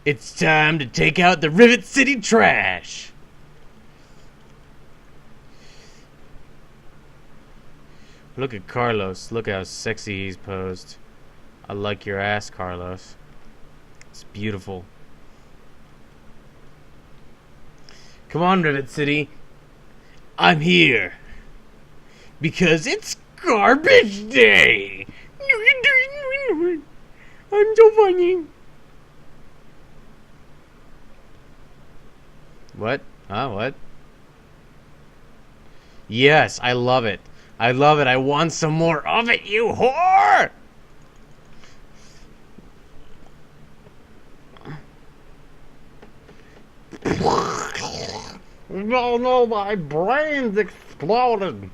It's time to take out the Rivet City trash. Look at Carlos. Look how sexy he's posed. I like your ass, Carlos. It's beautiful. Come on, Rivet City. I'm here. Because it's garbage day. I'm so funny. What? What? Yes, I love it. I love it. I want some more of it, you whore! No, my brain's exploded.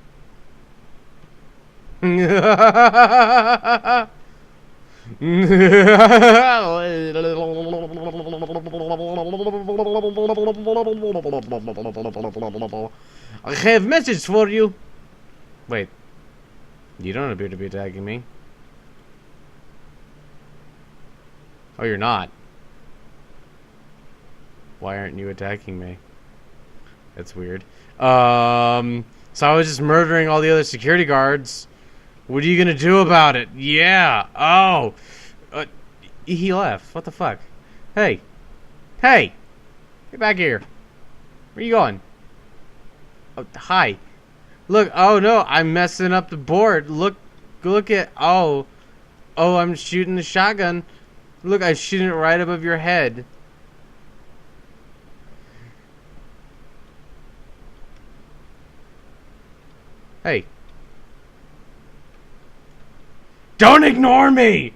I have message for you. Wait. You don't appear to be attacking me. Oh, you're not. Why aren't you attacking me? That's weird. So I was just murdering all the other security guards. What are you gonna do about it? Yeah. Oh. He left. What the fuck? Hey. Hey. Get back here. Where you going? Oh, hi. Look. Oh no. I'm messing up the board. Look at. Oh, I'm shooting the shotgun. Look, I'm shooting it right above your head. Hey. Don't ignore me!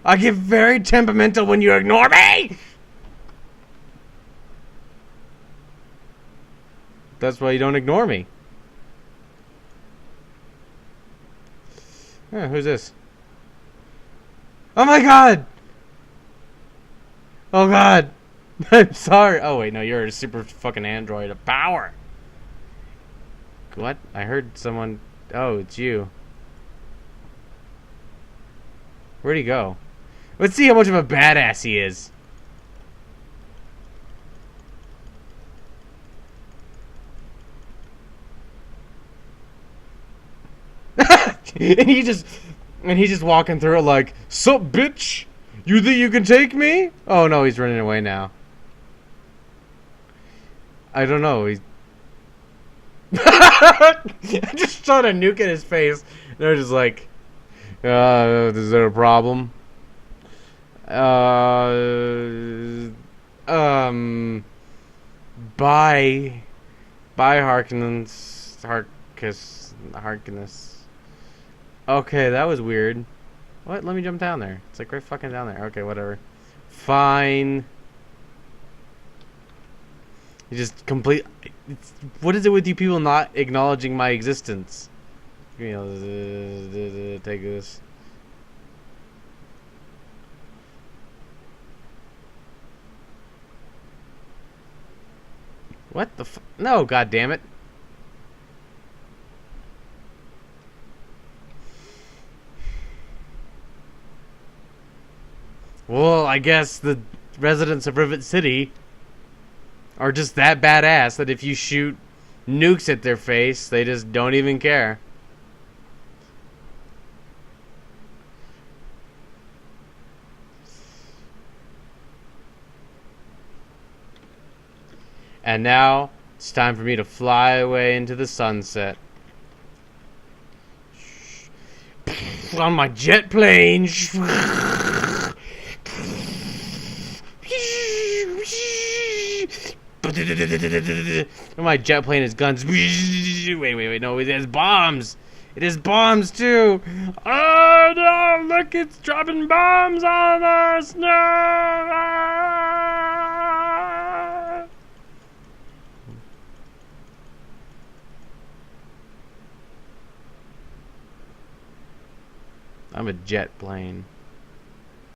I get very temperamental when you ignore me! That's why you don't ignore me. Who's this? Oh my god! Oh god! I'm sorry. Oh wait, no, you're a super fucking android of power. What? I heard someone... Oh, it's you. Where'd he go? Let's see how much of a badass he is. and he's just walking through it like, "Sup, bitch? You think you can take me?" Oh no, he's running away now. I don't know. He's I just shot a nuke in his face. They're just like, is there a problem? Bye, Harkness. Okay, that was weird. What? Let me jump down there. It's like right fucking down there. Okay, whatever. Fine. You just complete... What is it with you people not acknowledging my existence? You know, take this. What the f... No, goddammit. Well, I guess the residents of Rivet City are just that badass that if you shoot nukes at their face, they just don't even care. And now it's time for me to fly away into the sunset. On my jet plane. My jet plane has guns. Wait, no, it has bombs. It has bombs too. Oh no, look, it's dropping bombs on us. No. I'm a jet plane.